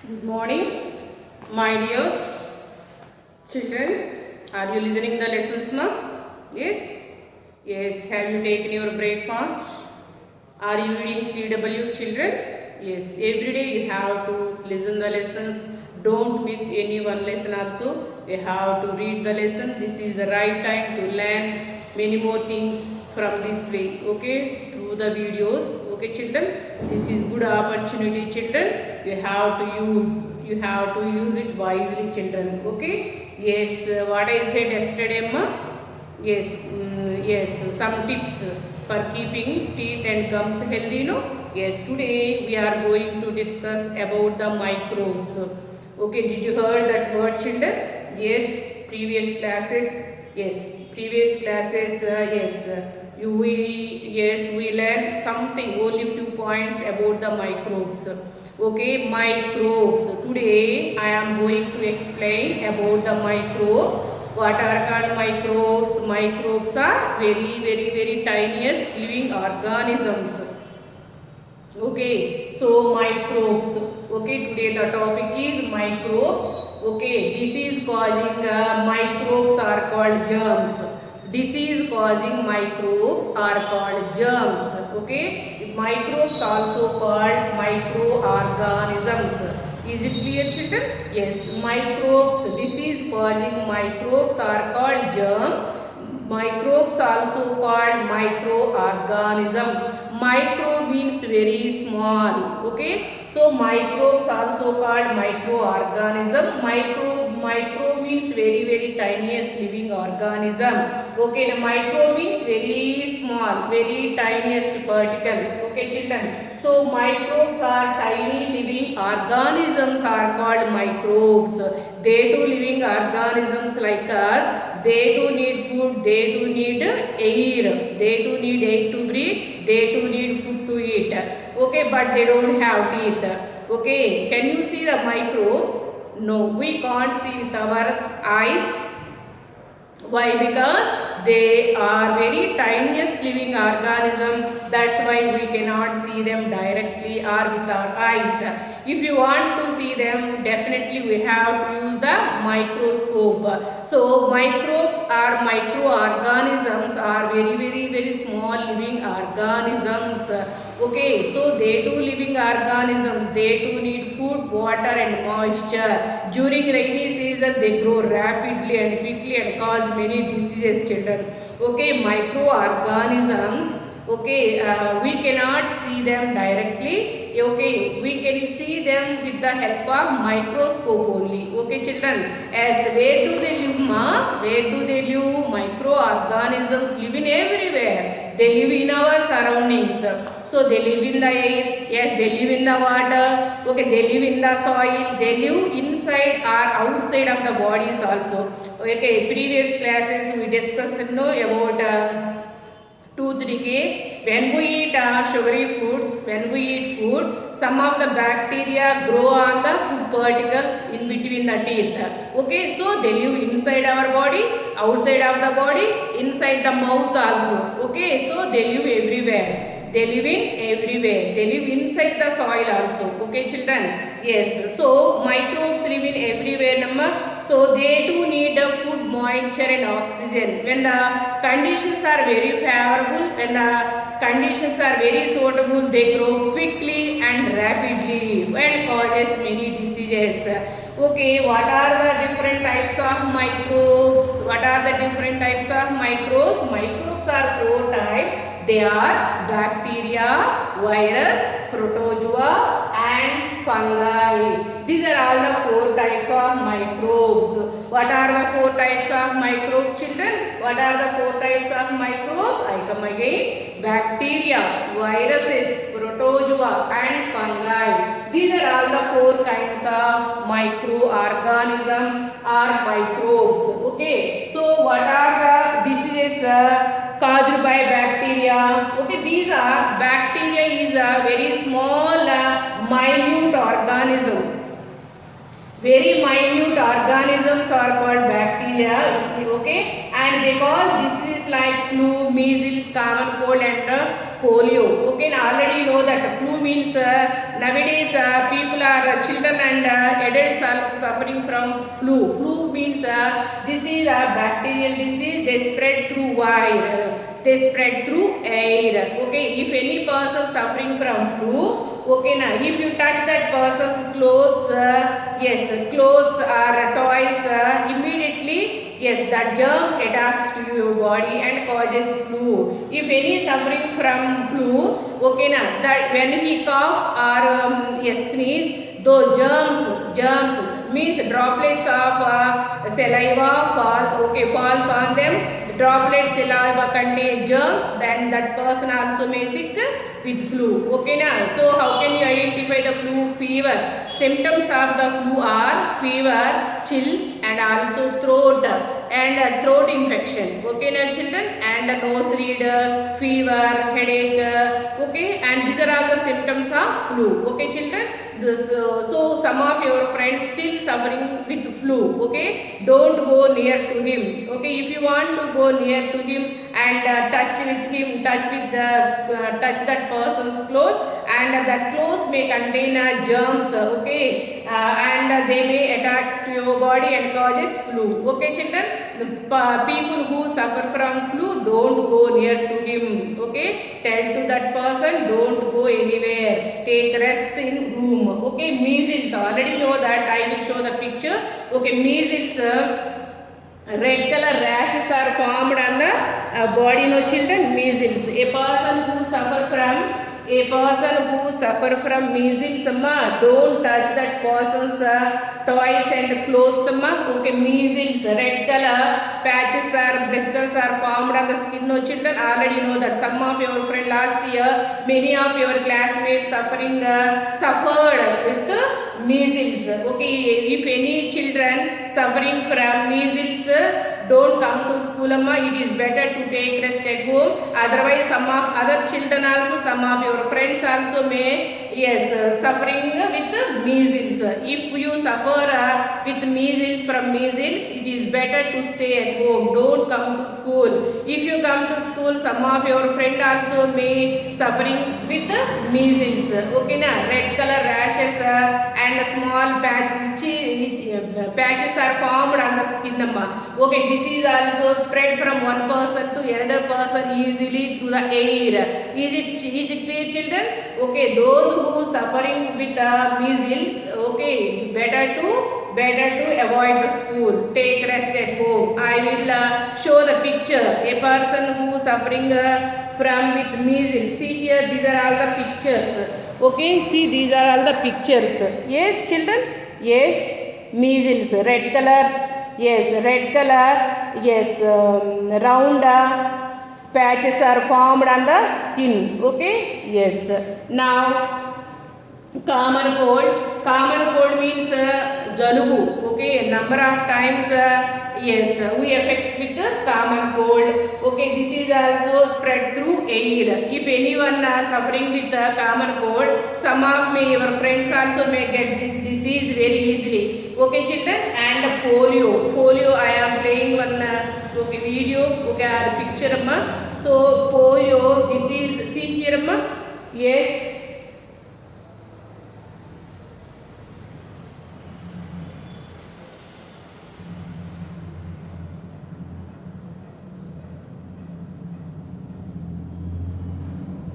Good morning, my dears children. Are you listening the lessons now? Yes? Yes. Have you taken your breakfast? Are you reading CW children? Yes. Every day you have to listen the lessons. Don't miss any one lesson also. You have to read the lesson. This is the right time to learn many more things from this way. Okay? Through the videos. Okay children? This is good opportunity children. You have to use it wisely children. Okay? Yes. What I said yesterday ma? Yes, yes, some tips for keeping teeth and gums healthy, no? Yes, today we are going to discuss about the microbes. Okay, did you heard that word children? Yes, previous classes, we learned something, only few points about the microbes. Okay, microbes. Today I am going to explain about the microbes. What are called microbes? Microbes are very tiniest living organisms. Okay, so microbes. Okay, today the topic is microbes. Okay, disease causing microbes are called germs. Disease causing microbes are called germs. Okay, microbes also called microorganisms. Is it clear children? Yes, microbes, disease causing microbes are called germs. Microbes also called microorganism. Micro means very small. Okay, so microbes also called microorganism. Micro means very tiniest living organism. Okay, the micro means very small, very tiniest particle. Okay children, so microbes are tiny living organisms are called microbes. They too living organisms like us. They too need food, they too need air, they too need air to breathe, they too need food to eat. Okay, but they don't have teeth. Okay, can you see the microbes? No, we can't see with our eyes. Why? Because they are very tiniest living organism. That's why we cannot see them directly or with our eyes. If you want to see them, definitely we have to use the microscope. So microbes or microorganisms are very small living organisms. Okay, so they too living organisms, they too need food, water and moisture. During rainy season, they grow rapidly and quickly and cause many diseases children. Okay, microorganisms. Okay, we cannot see them directly. Okay, we can see them with the help of microscope only. Okay children, as where do they live ma? Where do they live? Microorganisms live in everywhere. They live in our surroundings. So they live in the air, yes, they live in the water, okay, they live in the soil, they live inside or outside of the bodies also. Okay, previous classes we discussed about tooth decay. When we eat sugary foods, when we eat food, some of the bacteria grow on the food particles in between the teeth. Okay, so they live inside our body, outside of the body, inside the mouth also. Okay, so they live everywhere. They live in everywhere. They live inside the soil also. Okay children? Yes. So microbes live in everywhere number. So they too need food, moisture and oxygen. When the conditions are very favorable, when the conditions are very suitable, they grow quickly and rapidly and causes many diseases. Okay, what are the different types of microbes? What are the different types of microbes? Microbes are 4 types. They are bacteria, virus, protozoa and fungi. These are all the 4 types of microbes. What are the 4 types of microbes children? What are the 4 types of microbes? I come again. Bacteria, viruses, protozoa and fungi. These are all the 4 kinds of microorganisms or microbes. Okay. So what are the diseases caused by bacteria? Okay, these are bacteria is a very small minute organism. Very minute organisms are called bacteria. Okay, and they cause diseases like flu, measles, common cold and polio. Okay, now already you know that flu means nowadays people are children and adults are suffering from flu. Flu means this is a bacterial disease. They spread through air. They spread through air. Okay, if any person suffering from flu, okay, now if you touch that person's clothes, yes, clothes or toys, immediately, yes, that germs attacks to your body and causes flu. If any suffering from flu, okay, now that when he cough or yes, sneeze, those germs means droplets of saliva falls on them. Droplets saliva contain germs, then that person also may sick with flu. Okay, now so how can you identify the flu? Fever. Symptoms of the flu are fever, chills, and also throat throat infection. Okay, now children, and nose read, fever, headache. Okay, and these are all the symptoms of flu. Okay, children. So some of your friends still suffering with flu. Okay, don't go near to him. Okay, if you want to go near to him and touch that person's clothes, and that clothes may contain germs. Okay, and they may attach to your body and causes flu. Okay, children, the people who suffer from flu, don't go near to him. Okay, tell to that person, don't go anywhere, take rest in room. Okay, measles, already know that. I will show the picture. Okay, measles, red color rashes are formed on the body, no children. Measles, a person who suffer from measles, don't touch that person's toys and clothes. Okay, measles, red color patches or blisters are formed on the skin, no children. Already know that. Some of your friends last year, many of your classmates suffered with measles. Okay, if any children suffering from measles, don't come to school, it is better to take rest at home. Otherwise, some of other children also, some of your friends also may, yes, suffering with measles. If you suffer with measles, it is better to stay at home. Don't come to school. If you come to school, some of your friends also may suffering with measles. Okay, na red color rashes and small patches are formed on the skin. Okay, this is also spread from one person to another person easily through the air. Is it clear, children? Okay, those who suffering with measles, okay, better to avoid the school. Take rest at home. I will show the picture. A person who suffering from with measles. See here, these are all the pictures. Okay, see, these are all the pictures. Yes, children. Yes, measles, red color. Yes, red color. Yes, round patches are formed on the skin. Okay. Yes. Now, common cold means jalubu. Okay, number of times yes, we affect with common cold. Okay, this is also spread through air. If anyone suffering with common cold, some of your friends also may get this disease very easily. Okay, children, and polio, I am playing one okay video, okay, picture. So polio, this is, see here, yes.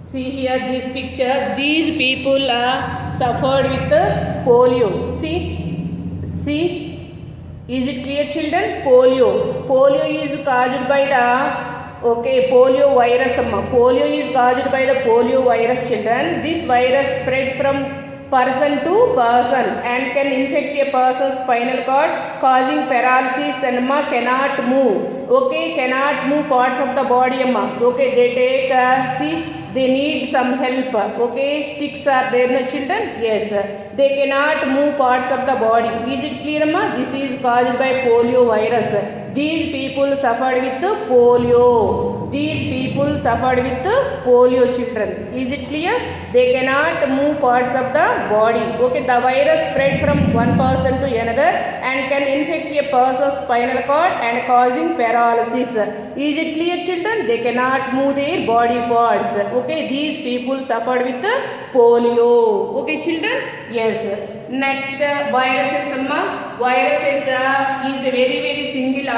See here this picture. These people are suffered with polio. See, is it clear, children? Polio is caused by the polio virus. Polio is caused by the polio virus, children. This virus spreads from person to person and can infect a person's spinal cord, causing paralysis and cannot move. Okay, cannot move parts of the body. Okay, they take see. They need some help. Okay, sticks are there, no children? Yes, they cannot move parts of the body. Is it clear, ma? This is caused by polio virus. These people suffered with polio. Children. Is it clear? They cannot move parts of the body. Okay, the virus spread from one person to another and can infect a person's spinal cord and causing paralysis. Is it clear, children? They cannot move their body parts. Okay, these people suffered with polio. Okay, children? Yes. Next, viruses. Viruses is a very single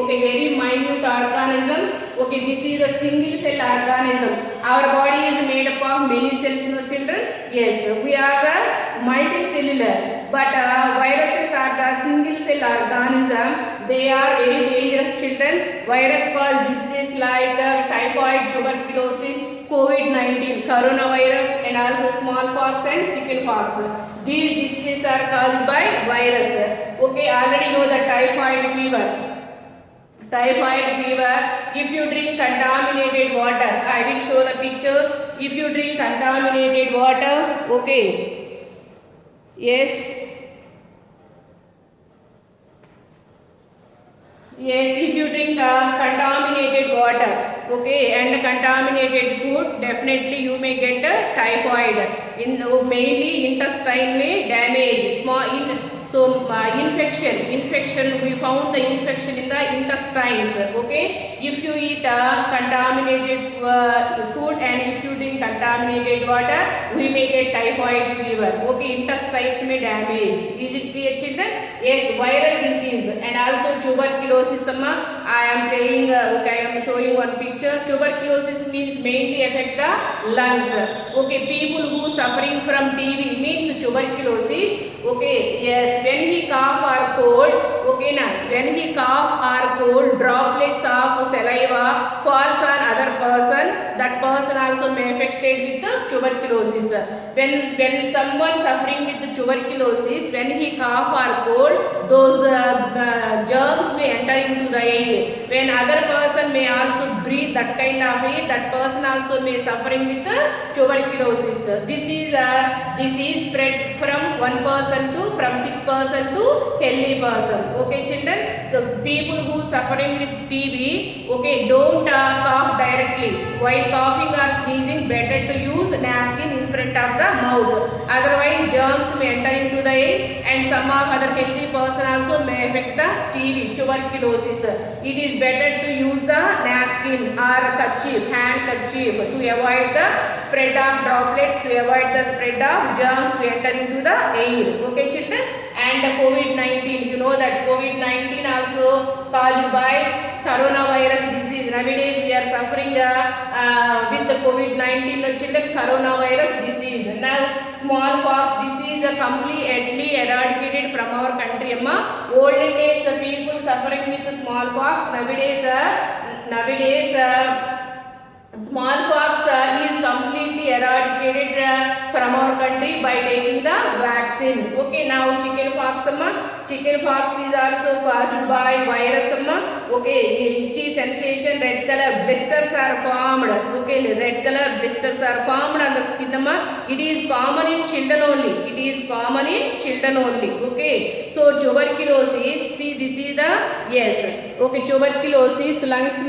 very minute organism. Okay, this is a single cell organism. Our body is made up of many cells, no children? Yes, we are the multicellular, but viruses are the single cell organism. They are very dangerous, children. Virus cause diseases like typhoid, tuberculosis, COVID-19, coronavirus, and also smallpox and chickenpox. These diseases are caused by virus. Okay, already know the typhoid fever. Typhoid fever, if you drink contaminated water, I will show the pictures. If you drink contaminated water, okay, yes, if you drink contaminated water, okay, and contaminated food, definitely you may get typhoid. Mainly intestine may damage, infection, we found the infection in the intestines. Okay, if you eat contaminated food and if you drink contaminated water, we may get typhoid fever. Okay, intestines may damage. Is it clear, children? Yes, viral disease and also tuberculosis. I am showing one picture. Tuberculosis means mainly affect the lungs. Okay, people who suffering from TB means tuberculosis. Okay, yes, when he cough or cold, okay, now when he cough or cold, droplets of saliva falls on other person, that person also may affected with tuberculosis. When someone suffering with tuberculosis, when he cough or cold, those germs may enter into the air. When other person may also breathe that kind of air, that person also may suffering with tuberculosis. This is spread from one person from sick person to healthy person. Okay, children, so people who suffering with TB, okay, don't cough directly. While coughing or sneezing, better to use napkin in front of the mouth, otherwise germs may enter into the air and some of other healthy person also may affect the TB, tuberculosis. It is better to use the napkin or handkerchief to avoid the spread of droplets, to avoid the spread of germs to enter into the air. Okay, children, and COVID-19, you know that COVID-19 also caused by coronavirus disease. Nowadays we are suffering with the COVID-19, children, coronavirus disease. Now smallpox disease completely eradicated from our country. Olden days people suffering with smallpox. Nowadays smallpox is completely eradicated from our country by taking the vaccine. Okay, now chickenpox is also caused by virus. Okay, itchy sensation, red color blisters are formed. Okay, red color blisters are formed on the skin. It is common in children only. Okay, so tuberculosis, see, this is the, yes, okay, tuberculosis, lungs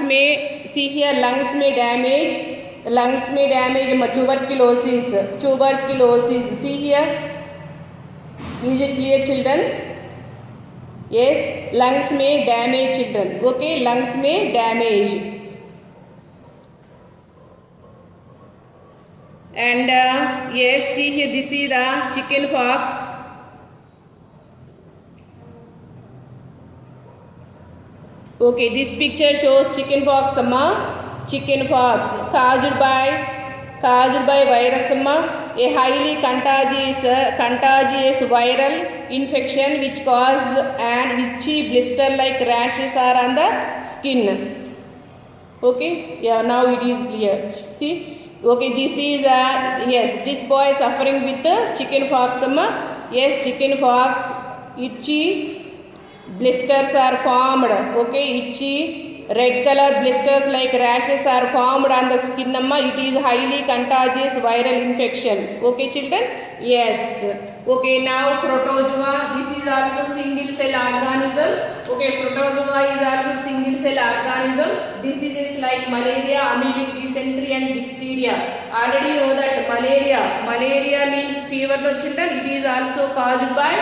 में, see here, lungs में damage, tuberculosis, see here, is it clear, children? Yes, lungs में damage, children. Okay, lungs में damage, and yes, see here, this is the chickenpox. Okay, this picture shows chickenpox. Chickenpox caused by virus. A highly contagious viral infection which cause an itchy blister like rashes are on the skin. Okay, yeah, now it is clear. See, okay, this is yes, this boy suffering with chickenpox. Yes, chickenpox, itchy blisters are formed. Okay, itchy red color blisters like rashes are formed on the skin. It is highly contagious viral infection. Okay, children? Yes. Okay, now protozoa, this is also single cell organism. Okay, protozoa is also single cell organism. Diseases like malaria, amoebic dysentery and diphtheria. Already know that malaria means fever, no children. It is also caused by,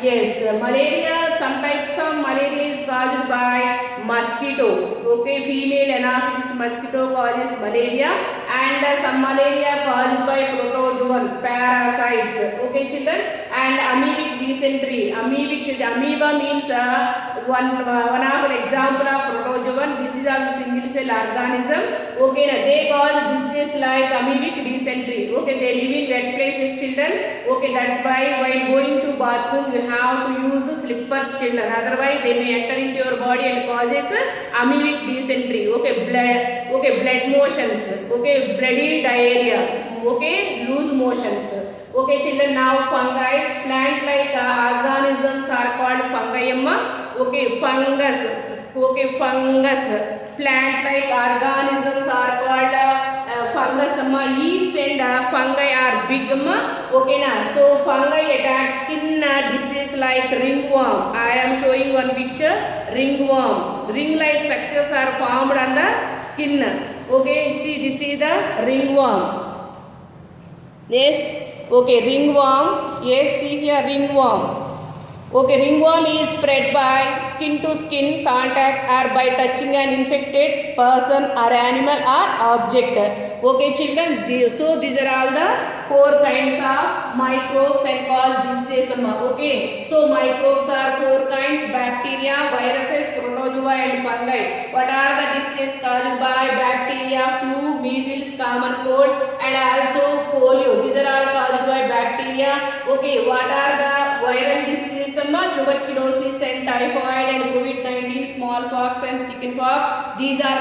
Yes, malaria, some types of malaria is caused by mosquito. Okay, female anopheles mosquito causes malaria, and some malaria caused by protozoans, parasites. Okay, children, and amoebic dysentery. Amoeba means one of the example of protozoan. This is also single cell organism. Okay, they cause diseases like amoebic dysentery. Okay, they live in wet places, children. Okay, that's why while going to bathroom you have to use slippers, children. Otherwise they may enter into your body and causes amoebic dysentery. Okay, blood motions. Okay, bloody diarrhea. Okay, loose motions. Okay, children, now fungi, plant like organisms are called fungi. Okay, fungus. Okay, fungus. Plant like organisms are called fungus. Yeast and fungi are big. Okay, na. So fungi attack skin disease like ringworm. I am showing one picture. Ringworm. Ring-like structures are formed on the skin. Okay, see, this is the ringworm. Yes. Okay, ringworm. Yes, see here, ringworm. Okay, ringworm is spread by skin to skin contact or by touching an infected person or animal or object. Okay, children, so these are all the 4 kinds of microbes and cause diseases. Okay, so microbes are 4 kinds: bacteria, viruses, protozoa and fungi. What are the diseases caused by bacteria? Flu, measles, common cold and also polio. These are all caused by bacteria. Okay, what are the viral diseases? Tuberculosis and typhoid and COVID-19, smallpox and chickenpox. These are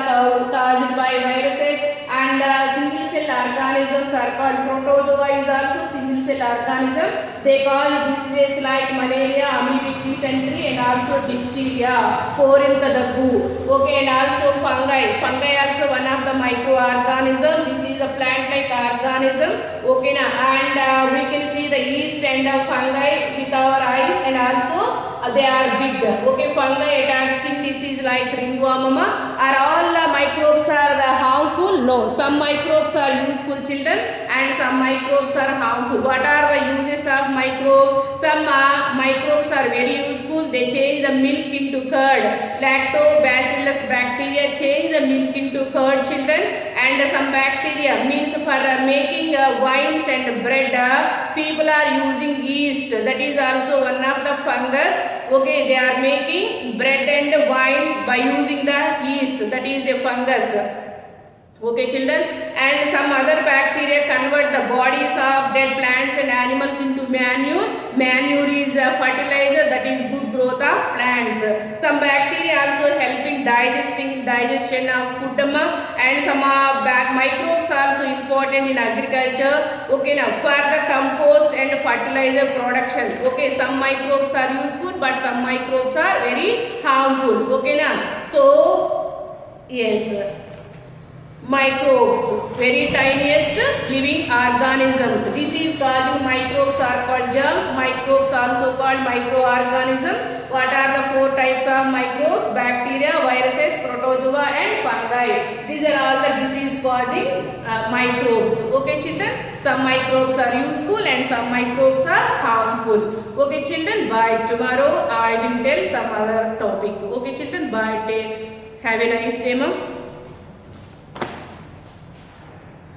caused by viruses. And single cell organisms are called protozoa is also single cell organism. They cause diseases like malaria, amoebic dysentery and also diphtheria, Corinthadaggu. Okay, and also fungi. Fungi also one of the microorganism. This is a plant-like organism. Okay, na, and we can see the yeast and fungi with our eyes, and also they are big. Okay, fungi attack skin disease like ringworm. Are all microbes are harmful? No, some microbes are useful, children, and some microbes are harmful. What are the uses of microbes? Some microbes are very useful. They change the milk into curd. Lactobacillus bacteria change the milk into curd, children. And some bacteria means for making wines and bread, people are using yeast. That is also one of the fungus. Okay, they are making bread and wine by using the yeast. That is a fungus. Okay, children, and some other bacteria convert the bodies of dead plants and animals into manure. Manure is a fertilizer, that is good growth of plants. Some bacteria also help in digestion of food, and some microbes are also important in agriculture. Okay, now for the compost and fertilizer production. Okay, some microbes are useful, but some microbes are very harmful. Okay, now so yes. Microbes, very tiniest living organisms. Disease causing microbes are called germs. Microbes also called microorganisms. What are the 4 types of microbes? Bacteria, viruses, protozoa and fungi. These are all the disease causing microbes. Okay, children, some microbes are useful and some microbes are harmful. Okay, children, bye. Tomorrow I will tell some other topic. Okay, children, bye. Have a nice day, ma'am.